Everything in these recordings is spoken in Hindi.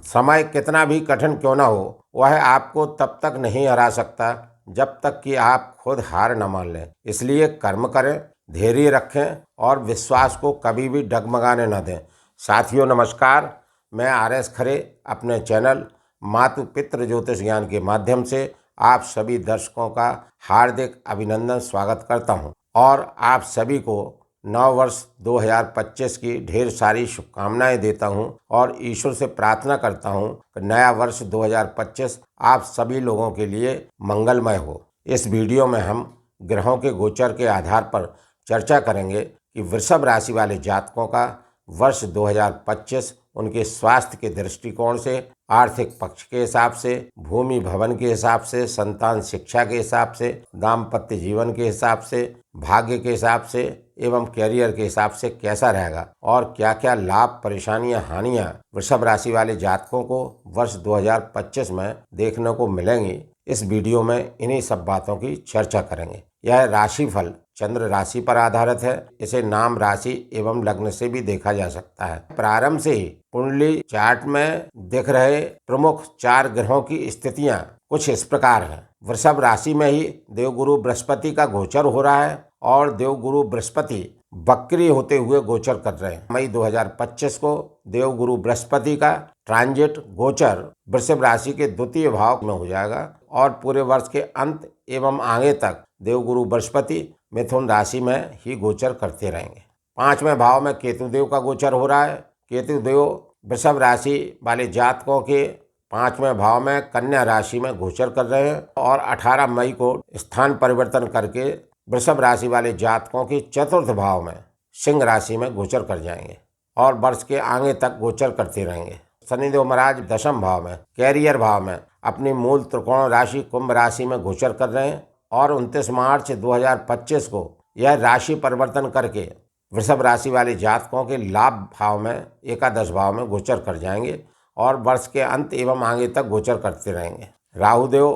समय कितना भी कठिन क्यों न हो, वह आपको तब तक नहीं हरा सकता जब तक कि आप खुद हार न मान लें। इसलिए कर्म करें, धैर्य रखें और विश्वास को कभी भी डगमगाने न दें। साथियों नमस्कार, मैं आर.एस. खरे अपने चैनल मातु पितृ ज्योतिष ज्ञान के माध्यम से आप सभी दर्शकों का हार्दिक अभिनंदन स्वागत करता हूं और आप सभी को नव वर्ष 2025 की ढेर सारी शुभकामनाएं देता हूं और ईश्वर से प्रार्थना करता हूं कि नया वर्ष 2025 आप सभी लोगों के लिए मंगलमय हो। इस वीडियो में हम ग्रहों के गोचर के आधार पर चर्चा करेंगे कि वृषभ राशि वाले जातकों का वर्ष 2025 उनके स्वास्थ्य के दृष्टिकोण से, आर्थिक पक्ष के हिसाब से, भूमि भवन के हिसाब से, संतान शिक्षा के हिसाब से, दाम्पत्य जीवन के हिसाब से, भाग्य के हिसाब से एवं कैरियर के हिसाब से कैसा रहेगा और क्या क्या लाभ, परेशानियां, हानियां वृषभ राशि वाले जातकों को वर्ष 2025 में देखने को मिलेंगी। इस वीडियो में इन्हीं सब बातों की चर्चा करेंगे। यह राशिफल चंद्र राशि पर आधारित है। इसे नाम, राशि एवं लग्न से भी देखा जा सकता है। प्रारंभ से ही कुंडली चार्ट में दिख रहे प्रमुख 4 ग्रहों की स्थितियां कुछ इस प्रकार हैं। वृषभ राशि में ही देवगुरु बृहस्पति का गोचर हो रहा है और देवगुरु बृहस्पति वक्री होते हुए गोचर कर रहे हैं। मई 2025 को देवगुरु बृहस्पति का ट्रांजिट गोचर वृषभ राशि के द्वितीय भाव में हो जाएगा और पूरे वर्ष के अंत एवं आगे तक देवगुरु बृहस्पति मिथुन राशि में ही गोचर करते रहेंगे। 5वें भाव में केतुदेव का गोचर हो रहा है। केतुदेव वृषभ राशि वाले जातकों के 5वें भाव में कन्या राशि में गोचर कर रहे हैं और 18 मई को स्थान परिवर्तन करके वृषभ राशि वाले जातकों के 4th भाव में सिंह राशि में गोचर कर जाएंगे और वर्ष के आगे तक गोचर करते रहेंगे। शनिदेव महाराज 10वें भाव में, कैरियर भाव में अपनी मूल त्रिकोण राशि कुंभ राशि में गोचर कर रहे हैं और 29 मार्च 2025 को यह राशि परिवर्तन करके वृषभ राशि वाले जातकों के लाभ भाव में, एकादश भाव में गोचर कर जाएंगे और वर्ष के अंत एवं आगे तक गोचर करते रहेंगे। राहुदेव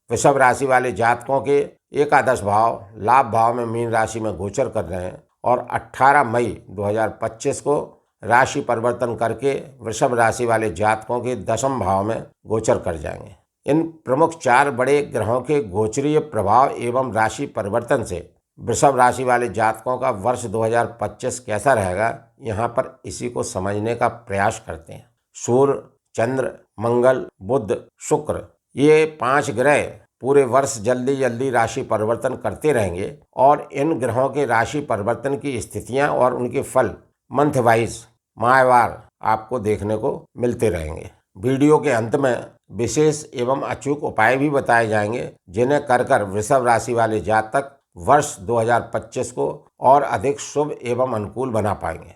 वृषभ राशि वाले जातकों के एकादश भाव, लाभ भाव में मीन राशि में गोचर कर रहे हैं और 18 मई 2025 को राशि परिवर्तन करके वृषभ राशि वाले जातकों के 10वें भाव में गोचर कर जाएंगे। इन प्रमुख 4 बड़े ग्रहों के गोचरीय प्रभाव एवं राशि परिवर्तन से वृषभ राशि वाले जातकों का वर्ष 2025 कैसा रहेगा, यहाँ पर इसी को समझने का प्रयास करते हैं। सूर्य, चंद्र, मंगल, बुध, शुक्र, ये 5 ग्रह पूरे वर्ष जल्दी जल्दी राशि परिवर्तन करते रहेंगे और इन ग्रहों के राशि परिवर्तन की स्थितियां और उनके फल मंथ वाइज, माहवार आपको देखने को मिलते रहेंगे। वीडियो के अंत में विशेष एवं अचूक उपाय भी बताए जाएंगे जिन्हें कर वृषभ राशि वाले जातक वर्ष 2025 को और अधिक शुभ एवं अनुकूल बना पाएंगे।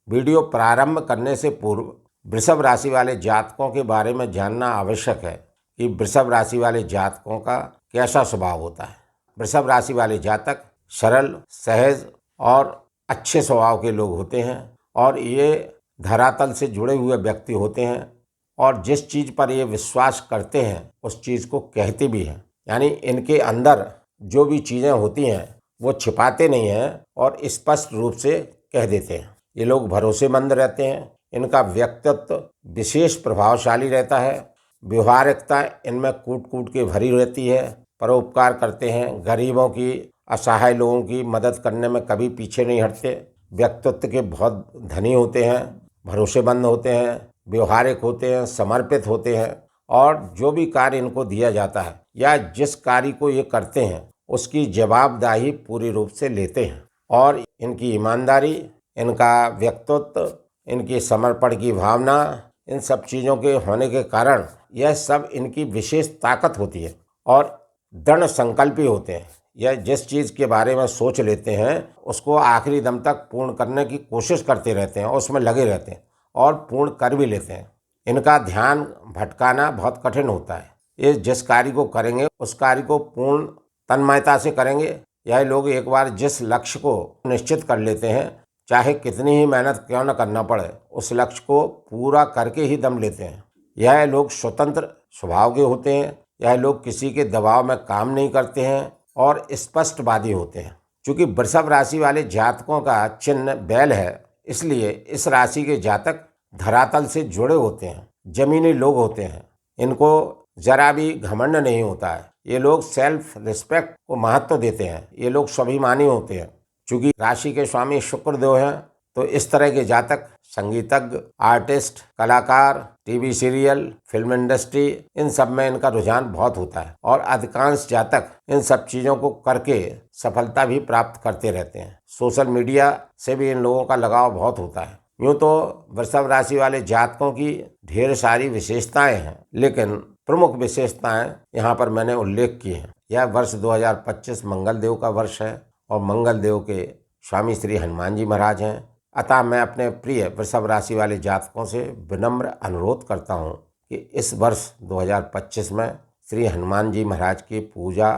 वीडियो प्रारंभ करने से पूर्व वृषभ राशि वाले जातकों के बारे में जानना आवश्यक है कि वृषभ राशि वाले जातकों का कैसा स्वभाव होता है। वृषभ राशि वाले जातक सरल, सहज और अच्छे स्वभाव के लोग होते हैं और ये धरातल से जुड़े हुए व्यक्ति होते हैं और जिस चीज़ पर ये विश्वास करते हैं उस चीज़ को कहते भी हैं। यानी इनके अंदर जो भी चीज़ें होती हैं वो छिपाते नहीं हैं और स्पष्ट रूप से कह देते हैं। ये लोग भरोसेमंद रहते हैं। इनका व्यक्तित्व विशेष प्रभावशाली रहता है। व्यवहारिकता इनमें कूट कूट के भरी रहती है। परोपकार करते हैं। गरीबों की, असहाय लोगों की मदद करने में कभी पीछे नहीं हटते। व्यक्तित्व के बहुत धनी होते हैं, भरोसेमंद होते हैं, व्यवहारिक होते हैं, समर्पित होते हैं और जो भी कार्य इनको दिया जाता है या जिस कार्य को ये करते हैं उसकी जवाबदेही पूरी रूप से लेते हैं और इनकी ईमानदारी, इनका व्यक्तित्व, इनकी समर्पण की भावना, इन सब चीज़ों के होने के कारण यह सब इनकी विशेष ताकत होती है और दृढ़ संकल्पी होते हैं। यह जिस चीज़ के बारे में सोच लेते हैं उसको आखिरी दम तक पूर्ण करने की कोशिश करते रहते हैं और उसमें लगे रहते हैं और पूर्ण कर भी लेते हैं। इनका ध्यान भटकाना बहुत कठिन होता है। ये जिस कार्य को करेंगे उस कार्य को पूर्ण तन्मयता से करेंगे। यह लोग एक बार जिस लक्ष्य को निश्चित कर लेते हैं, चाहे कितनी ही मेहनत क्यों न करना पड़े, उस लक्ष्य को पूरा करके ही दम लेते हैं। यह लोग स्वतंत्र स्वभाव के होते हैं। यह लोग किसी के दबाव में काम नहीं करते हैं और स्पष्टवादी होते हैं। चूँकि वृषभ राशि वाले जातकों का चिन्ह बैल है, इसलिए इस राशि के जातक धरातल से जुड़े होते हैं। जमीनी लोग होते हैं। इनको जरा भी घमंड नहीं होता है। ये लोग सेल्फ रिस्पेक्ट को महत्व देते हैं। ये लोग स्वाभिमानी होते हैं। चूंकि राशि के स्वामी शुक्र देव हैं, तो इस तरह के जातक संगीतज्ञ, आर्टिस्ट, कलाकार, टीवी सीरियल, फिल्म इंडस्ट्री, इन सब में इनका रुझान बहुत होता है और अधिकांश जातक इन सब चीजों को करके सफलता भी प्राप्त करते रहते हैं। सोशल मीडिया से भी इन लोगों का लगाव बहुत होता है। यूं तो वृषभ राशि वाले जातकों की ढेर सारी विशेषताएं हैं, लेकिन प्रमुख विशेषताएं यहाँ पर मैंने उल्लेख की हैं। यह वर्ष 2025 मंगल देव का वर्ष है और मंगल देव के स्वामी श्री हनुमान जी महाराज हैं। अतः मैं अपने प्रिय वृषभ राशि वाले जातकों से विनम्र अनुरोध करता हूँ कि इस वर्ष 2025 में श्री हनुमान जी महाराज की पूजा,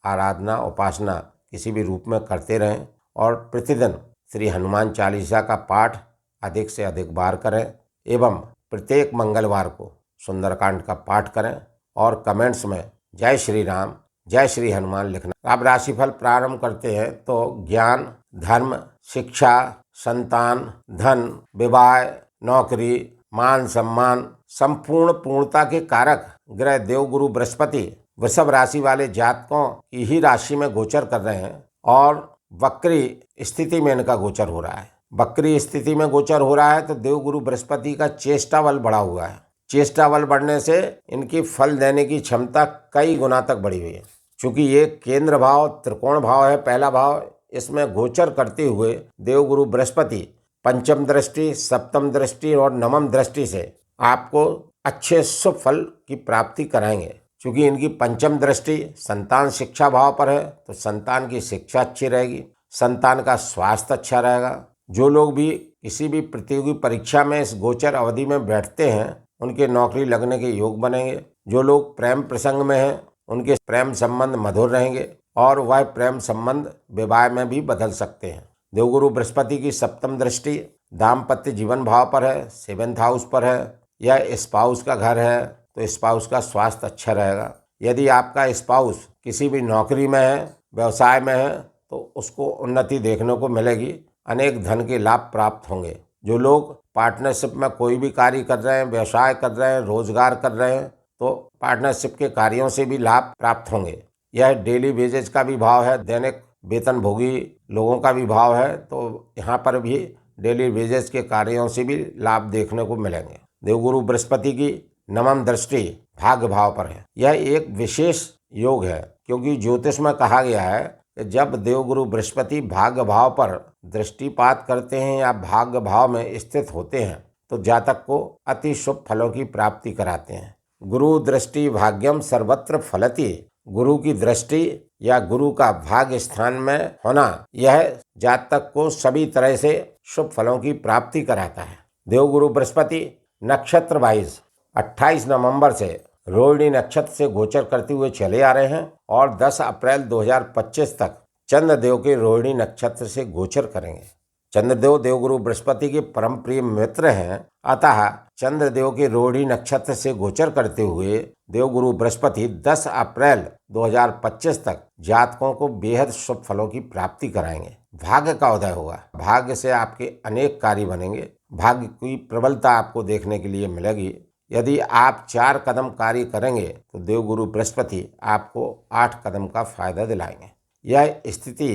आराधना, उपासना किसी भी रूप में करते रहें और प्रतिदिन श्री हनुमान चालीसा का पाठ अधिक से अधिक बार करें एवं प्रत्येक मंगलवार को सुंदरकांड का पाठ करें और कमेंट्स में जय श्री राम, जय श्री हनुमान लिखना। अब राशिफल प्रारंभ करते हैं। तो ज्ञान, धर्म, शिक्षा, संतान, धन, विवाह, नौकरी, मान सम्मान, संपूर्ण पूर्णता के कारक ग्रह देवगुरु बृहस्पति वृषभ राशि वाले जातकों की ही राशि में गोचर कर रहे हैं और वक्री स्थिति में इनका गोचर हो रहा है। वक्री स्थिति में गोचर हो रहा है तो देवगुरु बृहस्पति का चेष्टा बल बढ़ा हुआ है। चेष्टा बल बढ़ने से इनकी फल देने की क्षमता कई गुना तक बढ़ी हुई है। चूंकि ये केंद्र भाव त्रिकोण भाव है, पहला भाव, इसमें गोचर करते हुए देवगुरु बृहस्पति पंचम दृष्टि, सप्तम दृष्टि और नवम दृष्टि से आपको अच्छे शुभ फल की प्राप्ति कराएंगे। क्योंकि इनकी पंचम दृष्टि संतान शिक्षा भाव पर है तो संतान की शिक्षा अच्छी रहेगी, संतान का स्वास्थ्य अच्छा रहेगा। जो लोग भी किसी भी प्रतियोगी परीक्षा में इस गोचर अवधि में बैठते हैं उनके नौकरी लगने के योग बनेंगे। जो लोग प्रेम प्रसंग में हैं उनके प्रेम संबंध मधुर रहेंगे और वह प्रेम संबंध विवाह में भी बदल सकते हैं। देवगुरु बृहस्पति की सप्तम दृष्टि दाम्पत्य जीवन भाव पर है, 7th हाउस पर है। यह स्पाउस का घर है तो स्पाउस का स्वास्थ्य अच्छा रहेगा। यदि आपका स्पाउस किसी भी नौकरी में है, व्यवसाय में है तो उसको उन्नति देखने को मिलेगी। अनेक धन के लाभ प्राप्त होंगे। जो लोग पार्टनरशिप में कोई भी कार्य कर रहे हैं, व्यवसाय कर रहे हैं, रोजगार कर रहे हैं तो पार्टनरशिप के कार्यों से भी लाभ प्राप्त होंगे। यह डेली वेजेज का भी भाव है, दैनिक वेतन भोगी लोगों का भी भाव है तो यहाँ पर भी डेली वेजेज के कार्यों से भी लाभ देखने को मिलेंगे। देवगुरु बृहस्पति की नवम दृष्टि भाग्य भाव पर है। यह एक विशेष योग है क्योंकि ज्योतिष में कहा गया है कि जब देवगुरु बृहस्पति भाग्य भाव पर दृष्टिपात करते हैं या भाग्य भाव में स्थित होते हैं तो जातक को अति शुभ फलों की प्राप्ति कराते हैं। गुरु दृष्टि भाग्यम सर्वत्र फलति। गुरु की दृष्टि या गुरु का भाग्य स्थान में होना यह जातक को सभी तरह से शुभ फलों की प्राप्ति कराता है। देवगुरु बृहस्पति नक्षत्र वाइज 28 नवंबर से रोहिणी नक्षत्र से गोचर करते हुए चले आ रहे हैं और 10 अप्रैल 2025 तक चंद्रदेव के रोहिणी नक्षत्र से गोचर करेंगे। चंद्रदेव देवगुरु बृहस्पति के परम प्रिय मित्र हैं, अतः चंद्रदेव के रोहिणी नक्षत्र से गोचर करते हुए देवगुरु बृहस्पति 10 अप्रैल 2025 तक जातकों को बेहद शुभ फलों की प्राप्ति कराएंगे। भाग्य का उदय होगा। भाग्य से आपके अनेक कार्य बनेंगे। भाग्य की प्रबलता आपको देखने के लिए मिलेगी। यदि आप 4 कदम कार्य करेंगे तो देवगुरु बृहस्पति आपको 8 कदम का फायदा दिलाएंगे। यह स्थिति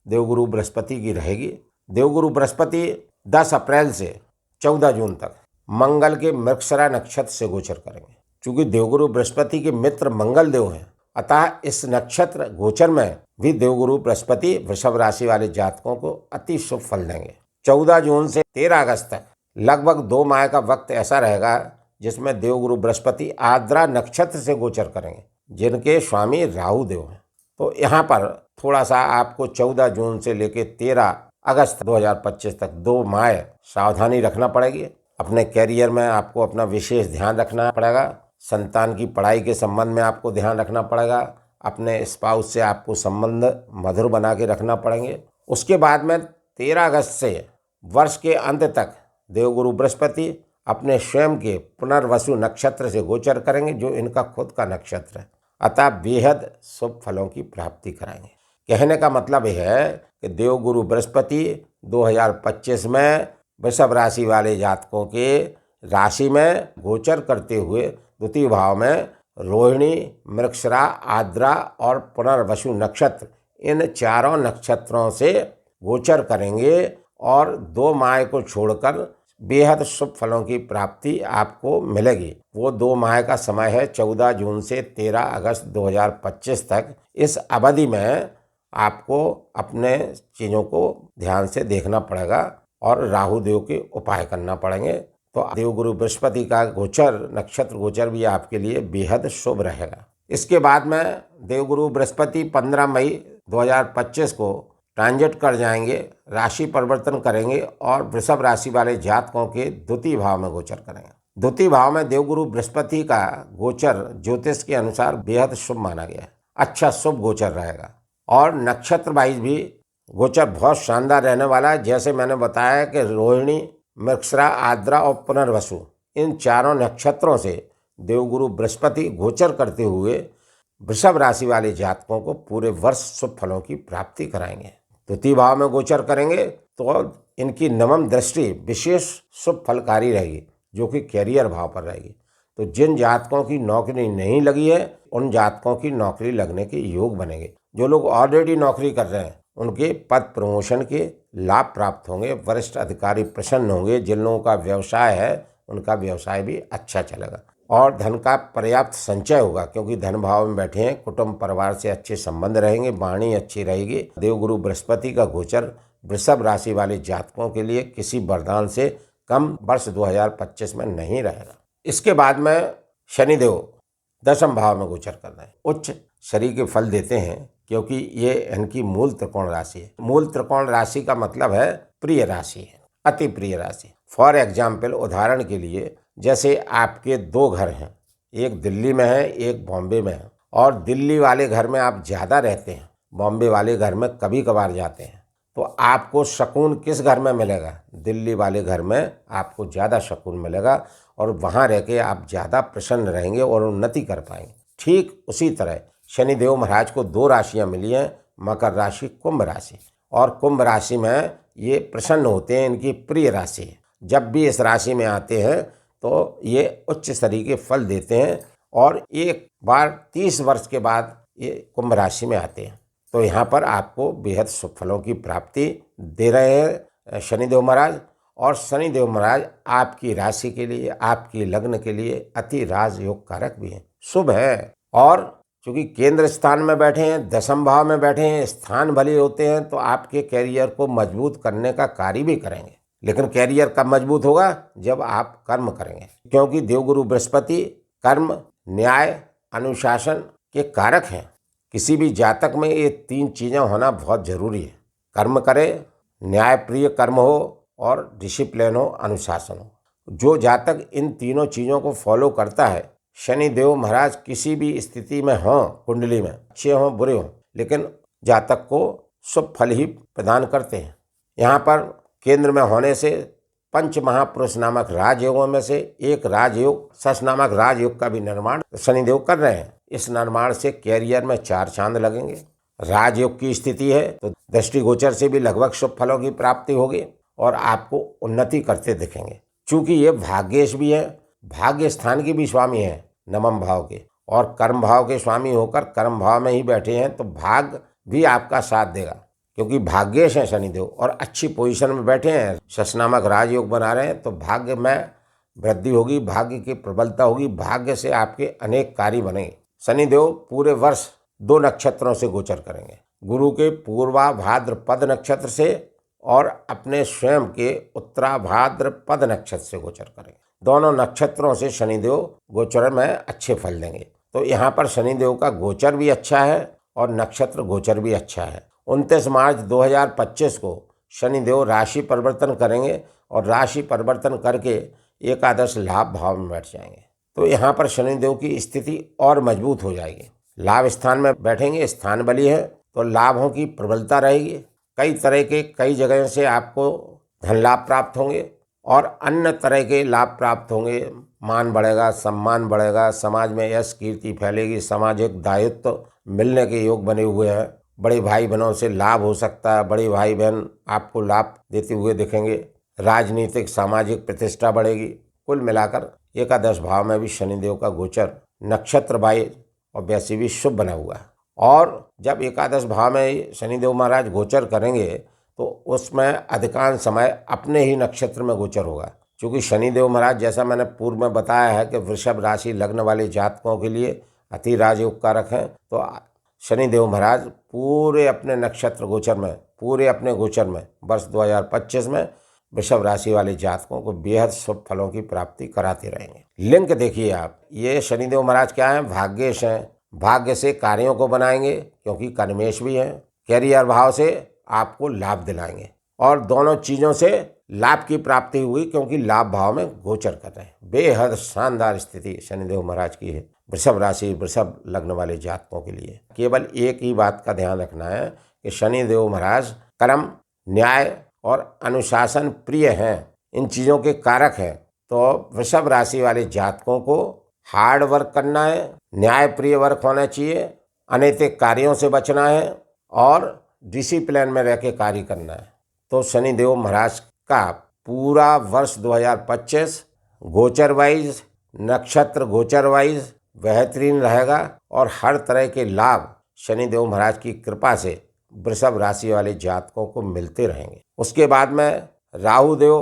देवगुरु बृहस्पति की रहेगी। देवगुरु बृहस्पति 10 अप्रैल से 14 जून तक मंगल के मृगशिरा नक्षत्र से गोचर करेंगे। चूंकि देवगुरु बृहस्पति के मित्र मंगल देव हैं, अतः इस नक्षत्र गोचर में भी देवगुरु बृहस्पति वृषभ राशि वाले जातकों को अति शुभ फल देंगे। 14 जून से 13 अगस्त तक लगभग 2 माह का वक्त ऐसा रहेगा जिसमें देवगुरु बृहस्पति आर्द्रा नक्षत्र से गोचर करेंगे, जिनके स्वामी राहु देव हैं। तो यहाँ पर थोड़ा सा आपको 14 जून से लेकर 13 अगस्त 2025 तक 2 माह सावधानी रखना पड़ेगी। अपने कैरियर में आपको अपना विशेष ध्यान रखना पड़ेगा। संतान की पढ़ाई के संबंध में आपको ध्यान रखना पड़ेगा। अपने स्पाउस से आपको संबंध मधुर बना के रखना पड़ेंगे। उसके बाद में 13 अगस्त से वर्ष के अंत तक देवगुरु बृहस्पति अपने स्वयं के पुनर्वसु नक्षत्र से गोचर करेंगे, जो इनका खुद का नक्षत्र है। अतः बेहद शुभ फलों की प्राप्ति कराएंगे। कहने का मतलब यह है कि देवगुरु बृहस्पति 2025 में वृषभ राशि वाले जातकों के राशि में गोचर करते हुए द्वितीय भाव में रोहिणी, मृगशिरा, आर्द्रा और पुनर्वसु नक्षत्र, इन चारों नक्षत्रों से गोचर करेंगे और 2 माह को छोड़कर बेहद शुभ फलों की प्राप्ति आपको मिलेगी। वो 2 माह का समय है 14 जून से 13 अगस्त 2025 तक। इस अवधि में आपको अपने चीज़ों को ध्यान से देखना पड़ेगा और राहु देव के उपाय करना पड़ेंगे। तो देवगुरु बृहस्पति का गोचर, नक्षत्र गोचर भी आपके लिए बेहद शुभ रहेगा। इसके बाद में देवगुरु बृहस्पति 15 मई 2025 को ट्रांजिट कर जाएंगे, राशि परिवर्तन करेंगे और वृषभ राशि वाले जातकों के द्वितीय भाव में गोचर करेंगे। द्वितीय भाव में देवगुरु बृहस्पति का गोचर ज्योतिष के अनुसार बेहद शुभ माना गया है। अच्छा शुभ गोचर रहेगा और नक्षत्र वाइज भी गोचर बहुत शानदार रहने वाला है। जैसे मैंने बताया कि रोहिणी, मृगशिरा, आर्द्रा और पुनर्वसु, इन चारों नक्षत्रों से देवगुरु बृहस्पति गोचर करते हुए वृषभ राशि वाले जातकों को पूरे वर्ष शुभ फलों की प्राप्ति कराएंगे। द्वितीय भाव में गोचर करेंगे तो इनकी नवम दृष्टि विशेष शुभ फलकारी रहेगी, जो कि कैरियर भाव पर रहेगी। तो जिन जातकों की नौकरी नहीं लगी है उन जातकों की नौकरी लगने के योग बनेंगे। जो लोग ऑलरेडी नौकरी कर रहे हैं उनके पद प्रमोशन के लाभ प्राप्त होंगे, वरिष्ठ अधिकारी प्रसन्न होंगे। जिन लोगों का व्यवसाय है उनका व्यवसाय भी अच्छा चलेगा और धन का पर्याप्त संचय होगा, क्योंकि धन भाव में बैठे हैं। कुटुंब परिवार से अच्छे संबंध रहेंगे, वाणी अच्छी रहेगी। देवगुरु बृहस्पति का गोचर वृषभ राशि वाले जातकों के लिए किसी वरदान से कम वर्ष 2025 में नहीं रहेगा। इसके बाद में शनिदेव 10वें भाव में गोचर कर रहे हैं। उच्च शरीर के फल देते हैं, क्योंकि ये इनकी मूल त्रिकोण राशि है। मूल त्रिकोण राशि का मतलब है प्रिय राशि है, अति प्रिय राशि। फॉर एग्जाम्पल, उदाहरण के लिए, जैसे आपके 2 घर हैं, एक दिल्ली में है, एक बॉम्बे में है, और दिल्ली वाले घर में आप ज़्यादा रहते हैं, बॉम्बे वाले घर में कभी कभार जाते हैं, तो आपको सुकून किस घर में मिलेगा? दिल्ली वाले घर में आपको ज़्यादा सुकून मिलेगा और वहाँ रह के आप ज़्यादा प्रसन्न रहेंगे और उन्नति कर पाएंगे। ठीक उसी तरह शनिदेव महाराज को 2 राशियाँ मिली हैं, मकर राशि, कुंभ राशि। और कुंभ राशि में ये प्रसन्न होते हैं, इनकी प्रिय राशि है। जब भी इस राशि में आते हैं तो ये उच्च स्तरीय के फल देते हैं और एक बार 30 वर्ष के बाद ये कुंभ राशि में आते हैं। तो यहाँ पर आपको बेहद शुभ फलों की प्राप्ति दे रहे हैं शनिदेव महाराज। और शनिदेव महाराज आपकी राशि के लिए, आपकी लग्न के लिए अति राजयोग कारक भी हैं, शुभ है। और चूँकि केंद्र स्थान में बैठे हैं, 10वें भाव में बैठे हैं, स्थान भले होते हैं, तो आपके कैरियर को मजबूत करने का कार्य भी करेंगे। लेकिन कैरियर कब मजबूत होगा? जब आप कर्म करेंगे, क्योंकि देवगुरु बृहस्पति कर्म, न्याय, अनुशासन के कारक हैं। किसी भी जातक में ये 3 चीज़ें होना बहुत जरूरी है। कर्म करे, न्यायप्रिय कर्म हो और डिसिप्लिन हो, अनुशासन हो। जो जातक इन तीनों चीज़ों को फॉलो करता है, शनिदेव महाराज किसी भी स्थिति में हों, कुंडली में अच्छे हों बुरे हों, लेकिन जातक को शुभ फल ही प्रदान करते हैं। यहाँ पर केंद्र में होने से पंच महापुरुष नामक राजयोगों में से एक राजयोग, सस नामक राजयोग का भी निर्माण शनिदेव कर रहे हैं। इस निर्माण से कैरियर में 4 चांद लगेंगे। राजयोग की स्थिति है तो दृष्टिगोचर से भी लगभग शुभ फलों की प्राप्ति होगी और आपको उन्नति करते दिखेंगे। चूँकि ये भाग्येश भी है, भाग्य स्थान के भी स्वामी हैं 9वें भाव के, और कर्म भाव के स्वामी होकर कर्म भाव में ही बैठे हैं, तो भाग्य भी आपका साथ देगा, क्योंकि भाग्येश हैं शनिदेव और अच्छी पोजीशन में बैठे हैं। शश नामक राजयोग बना रहे हैं, तो भाग्य में वृद्धि होगी, भाग्य की प्रबलता होगी, भाग्य से आपके अनेक कार्य बनेंगे। शनिदेव पूरे वर्ष 2 नक्षत्रों से गोचर करेंगे, गुरु के पूर्वा भाद्रपद नक्षत्र से और अपने स्वयं के उत्तरा भाद्रपद नक्षत्र से गोचर करेंगे। दोनों नक्षत्रों से शनिदेव गोचर में अच्छे फल देंगे। तो यहाँ पर शनिदेव का गोचर भी अच्छा है और नक्षत्र गोचर भी अच्छा है। 29 मार्च 2025 को शनिदेव राशि परिवर्तन करेंगे और राशि परिवर्तन करके एकादश लाभ भाव में बैठ जाएंगे। तो यहाँ पर शनिदेव की स्थिति और मजबूत हो जाएगी। लाभ स्थान में बैठेंगे, स्थान बली है, तो लाभों की प्रबलता रहेगी। कई तरह के कई जगह से आपको धन लाभ प्राप्त होंगे और अन्य तरह के लाभ प्राप्त होंगे। मान बढ़ेगा, सम्मान बढ़ेगा, समाज में यश कीर्ति फैलेगी, सामाजिक दायित्व मिलने के योग बने हुए हैं। बड़े भाई बहनों से लाभ हो सकता है, बड़े भाई बहन आपको लाभ देते हुए दिखेंगे। राजनीतिक सामाजिक प्रतिष्ठा बढ़ेगी। कुल मिलाकर एकादश भाव में भी शनिदेव का गोचर नक्षत्र वाइज और वैसे भी शुभ बना हुआ है। और जब एकादश भाव में शनिदेव महाराज गोचर करेंगे तो उसमें अधिकांश समय अपने ही नक्षत्र में गोचर होगा, क्योंकि शनिदेव महाराज जैसा मैंने पूर्व में बताया है कि वृषभ राशि लग्न वाले जातकों के लिए अति राजयोग कारक हैं। तो शनिदेव महाराज पूरे अपने नक्षत्र गोचर में, पूरे अपने गोचर में वर्ष 2025 में वृषभ राशि वाले जातकों को बेहद शुभ फलों की प्राप्ति कराते रहेंगे। लिंक देखिए आप, ये शनिदेव महाराज क्या हैं, भाग्येश हैं। भाग्य से कार्यों को बनाएंगे क्योंकि कर्मेश भी हैं। कैरियर भाव से आपको लाभ दिलाएंगे और दोनों चीज़ों से लाभ की प्राप्ति हुई क्योंकि लाभ भाव में गोचर कर रहे हैं। बेहद शानदार स्थिति शनिदेव महाराज की है वृषभ राशि वृषभ लग्न वाले जातकों के लिए। केवल एक ही बात का ध्यान रखना है कि शनिदेव महाराज कर्म, न्याय और अनुशासन प्रिय हैं, इन चीज़ों के कारक हैं। तो वृषभ राशि वाले जातकों को हार्ड वर्क करना है, न्याय प्रिय वर्क होना चाहिए, अनैतिक कार्यों से बचना है और डिसिप्लिन में रह के कार्य करना है। तो शनिदेव महाराज का पूरा वर्ष 2025 गोचर वाइज, नक्षत्र गोचर वाइज बेहतरीन रहेगा और हर तरह के लाभ शनिदेव महाराज की कृपा से वृषभ राशि वाले जातकों को मिलते रहेंगे। उसके बाद में राहु देव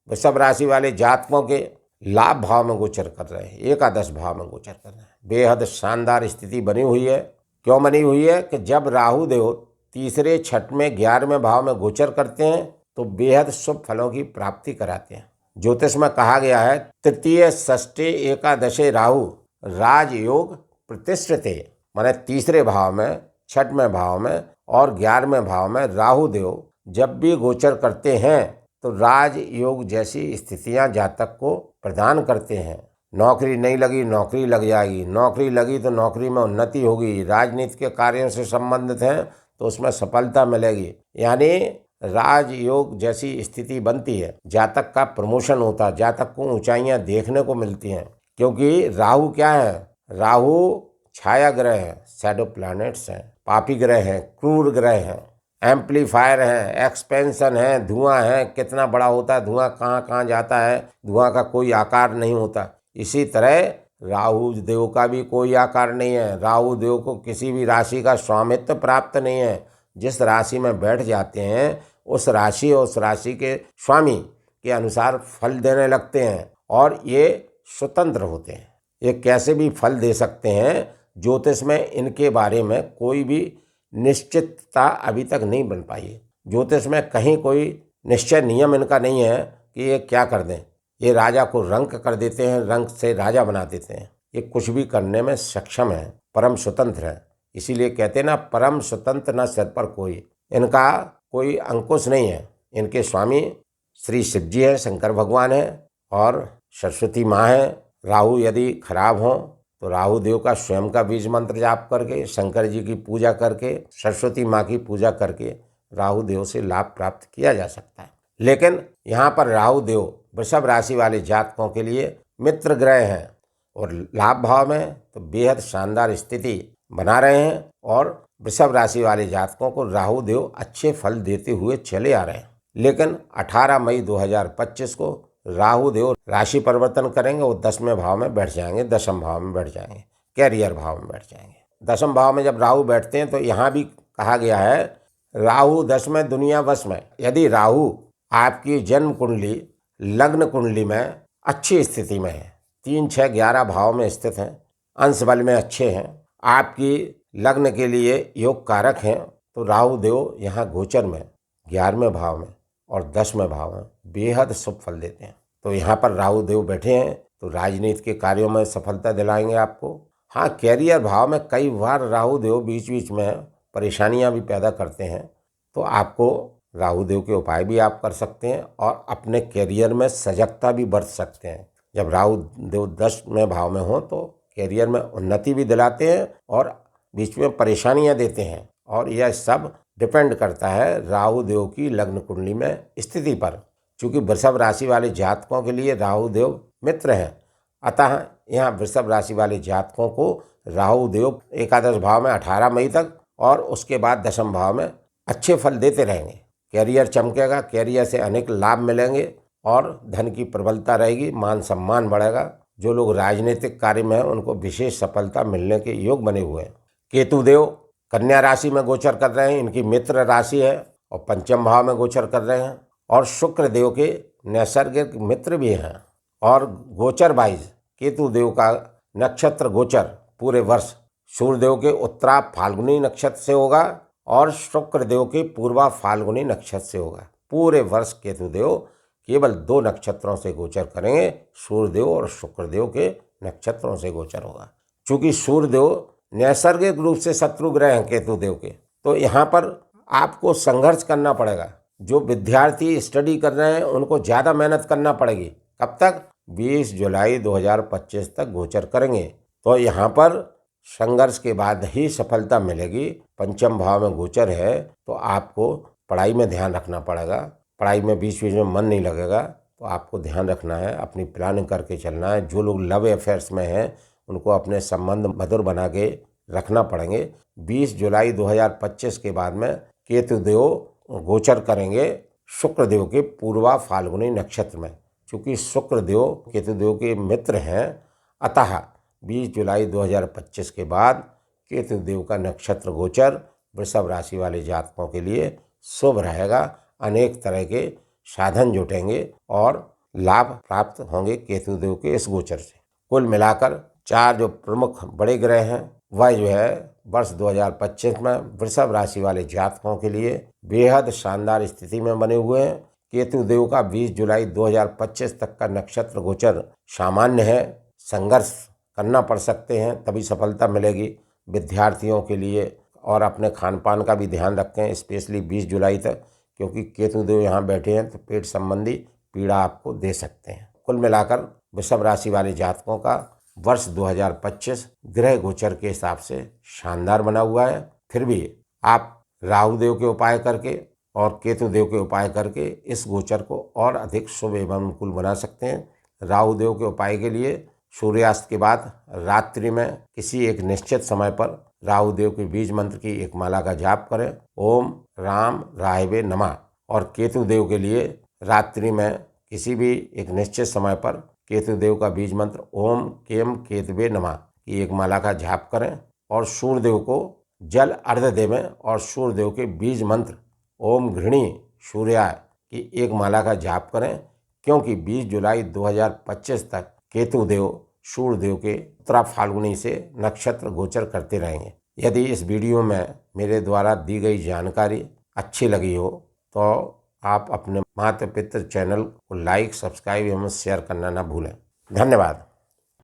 वृषभ राशि वाले जातकों के लाभ भाव में गोचर कर रहे हैं, एकादश भाव में गोचर कर रहे हैं। बेहद शानदार स्थिति बनी हुई है। क्यों बनी हुई है कि जब राहु देव तीसरे, छठवें, 11वें भाव में गोचर करते हैं तो बेहद शुभ फलों की प्राप्ति कराते हैं। ज्योतिष में कहा गया है तृतीय, षष्ठे, एकादशे राहु राजयोग प्रतिष्ठते, माने तीसरे भाव में, छठवें भाव में और 11वें भाव में राहु देव जब भी गोचर करते हैं तो राजयोग जैसी स्थितियां जातक को प्रदान करते हैं। नौकरी नहीं लगी, नौकरी लग जाएगी, नौकरी लगी तो नौकरी में उन्नति होगी, राजनीति के कार्यों से संबंधित हैं तो उसमें सफलता मिलेगी। यानी राजयोग जैसी स्थिति बनती है, जातक का प्रमोशन होता है, जातक को ऊंचाइयां देखने को मिलती हैं। क्योंकि राहु क्या है, राहु छाया ग्रह है, शैडो प्लैनेट्स हैं, पापी ग्रह हैं, क्रूर ग्रह हैं, एम्पलीफायर हैं, एक्सपेंशन है, धुआं है, कितना बड़ा होता है धुआं, कहाँ कहाँ जाता है, धुआं का कोई आकार नहीं होता। इसी तरह राहु देव का भी कोई आकार नहीं है। राहु देव को किसी भी राशि का स्वामित्व प्राप्त नहीं है। जिस राशि में बैठ जाते हैं उस राशि और उस राशि के स्वामी के अनुसार फल देने लगते हैं और ये स्वतंत्र होते हैं। ये कैसे भी फल दे सकते हैं, ज्योतिष में इनके बारे में कोई भी निश्चितता अभी तक नहीं बन पाई है। ज्योतिष में कहीं कोई निश्चय नियम इनका नहीं है कि ये क्या कर दें। ये राजा को रंक कर देते हैं, रंक से राजा बना देते हैं। ये कुछ भी करने में सक्षम है, परम स्वतंत्र है। इसीलिए कहते हैं ना, परम स्वतंत्र न सिर पर कोई। इनका कोई अंकुश नहीं है। इनके स्वामी श्री शिव जी हैं, शंकर भगवान हैं और सरस्वती माँ हैं। राहु यदि खराब हो तो राहु देव का स्वयं का बीज मंत्र जाप करके, शंकर जी की पूजा करके, सरस्वती माँ की पूजा करके राहु देव से लाभ प्राप्त किया जा सकता है। लेकिन यहाँ पर राहु देव वृषभ राशि वाले जातकों के लिए मित्र ग्रह हैं और लाभ भाव में तो बेहद शानदार स्थिति बना रहे हैं और वृषभ राशि वाले जातकों को राहु देव अच्छे फल देते हुए चले आ रहे हैं। लेकिन 18 मई 2025 को राहु देव राशि परिवर्तन करेंगे, वो 10वें भाव में बैठ जाएंगे, 10वें भाव में बैठ जाएंगे, कैरियर भाव में बैठ जाएंगे। 10वें भाव में जब राहु बैठते हैं तो यहाँ भी कहा गया है राहु 10 में दुनिया वश में। यदि राहु आपकी जन्म कुंडली, लग्न कुंडली में अच्छी स्थिति में है, 3, 6, 11 भाव में स्थित हैं, अंश बल में अच्छे हैं, आपकी लग्न के लिए योग कारक हैं, तो राहु देव यहाँ गोचर में 11वें भाव में और 10वें भाव में बेहद शुभ फल देते हैं। तो यहाँ पर राहु देव बैठे हैं तो राजनीति के कार्यों में सफलता दिलाएंगे आपको। हाँ, कैरियर भाव में कई बार राहु देव बीच बीच में परेशानियाँ भी पैदा करते हैं, तो आपको राहु देव के उपाय भी आप कर सकते हैं और अपने कैरियर में सजगता भी बरत सकते हैं। जब राहु देव 10वें भाव में हो तो कैरियर में उन्नति भी दिलाते हैं और बीच में परेशानियां देते हैं, और यह सब डिपेंड करता है राहु देव की लग्न कुंडली में स्थिति पर। चूँकि वृषभ राशि वाले जातकों के लिए राहु देव मित्र हैं, अतः यहाँ वृषभ राशि वाले जातकों को राहु देव एकादश भाव में 18 मई तक और उसके बाद 10वें भाव में अच्छे फल देते रहेंगे। कैरियर चमकेगा, कैरियर से अनेक लाभ मिलेंगे और धन की प्रबलता रहेगी, मान सम्मान बढ़ेगा। जो लोग राजनीतिक कार्य में हैं उनको विशेष सफलता मिलने के योग बने हुए हैं। केतु देव कन्या राशि में गोचर कर रहे हैं, इनकी मित्र राशि है और पंचम भाव में गोचर कर रहे हैं और शुक्र देव के नैसर्गिक मित्र भी हैं। और गोचर वाइज केतु देव का नक्षत्र गोचर पूरे वर्ष सूर्य देव के उत्तरा फाल्गुनी नक्षत्र से होगा और शुक्र देव के पूर्वा फाल्गुनी नक्षत्र से होगा। पूरे वर्ष केतु देव केवल 2 नक्षत्रों से गोचर करेंगे, सूर्य देव और शुक्र देव के नक्षत्रों से गोचर होगा। चूंकि सूर्य देव नैसर्गिक रूप से शत्रु ग्रह हैं केतु देव के, तो यहाँ पर आपको संघर्ष करना पड़ेगा। जो विद्यार्थी स्टडी कर रहे हैं उनको ज़्यादा मेहनत करना पड़ेगी। कब तक? 20 जुलाई 2025 तक गोचर करेंगे, तो यहाँ पर संघर्ष के बाद ही सफलता मिलेगी। पंचम भाव में गोचर है तो आपको पढ़ाई में ध्यान रखना पड़ेगा। पढ़ाई में बीच बीच में मन नहीं लगेगा, तो आपको ध्यान रखना है, अपनी प्लानिंग करके चलना है। जो लोग लव अफेयर्स में हैं उनको अपने संबंध मधुर बना के रखना पड़ेंगे। 20 जुलाई 2025 के बाद में केतु देव गोचर करेंगे शुक्र देव के पूर्वा फाल्गुनी नक्षत्र में। चूँकि शुक्र देव केतु देव के मित्र हैं, अतः 20 जुलाई 2025 के बाद केतु देव का नक्षत्र गोचर वृषभ राशि वाले जातकों के लिए शुभ रहेगा। अनेक तरह के साधन जुटेंगे और लाभ प्राप्त होंगे केतु देव के इस गोचर से। कुल मिलाकर 4 जो प्रमुख बड़े ग्रह हैं वह जो है वर्ष 2025 में वृषभ राशि वाले जातकों के लिए बेहद शानदार स्थिति में बने हुए हैं। केतु देव का 20 जुलाई 2025 तक का नक्षत्र गोचर सामान्य है, संघर्ष करना पड़ सकते हैं तभी सफलता मिलेगी विद्यार्थियों के लिए। और अपने खान पान का भी ध्यान रखें, स्पेशली 20 जुलाई तक, क्योंकि केतु देव यहाँ बैठे हैं तो पेट संबंधी पीड़ा आपको दे सकते हैं। कुल मिलाकर वृषभ राशि वाले जातकों का वर्ष 2025 ग्रह गोचर के हिसाब से शानदार बना हुआ है। फिर भी आप राहु देव के उपाय करके और केतु देव के उपाय करके इस गोचर को और अधिक शुभ एवं अनुकूल बना सकते हैं। राहु देव के उपाय के लिए सूर्यास्त के बाद रात्रि में किसी एक निश्चित समय पर राहु देव के बीज मंत्र की एक माला का जाप करें, ओम राम राहवे नमः। और केतु देव के लिए रात्रि में किसी भी एक निश्चित समय पर केतु देव का बीज मंत्र ओम केम केतवे नमः की एक माला का जाप करें और सूर्य देव को जल अर्घ्य देवें और सूर्य देव के बीज मंत्र ओम घृणी सूर्याय की एक माला का जाप करें। क्योंकि 20 जुलाई 2025 तक केतु देव सूर्य देव के उत्तरा फाल्गुनी से नक्षत्र गोचर करते रहेंगे। यदि इस वीडियो में मेरे द्वारा दी गई जानकारी अच्छी लगी हो तो आप अपने माता पिता चैनल को लाइक, सब्सक्राइब एवं शेयर करना ना भूलें। धन्यवाद।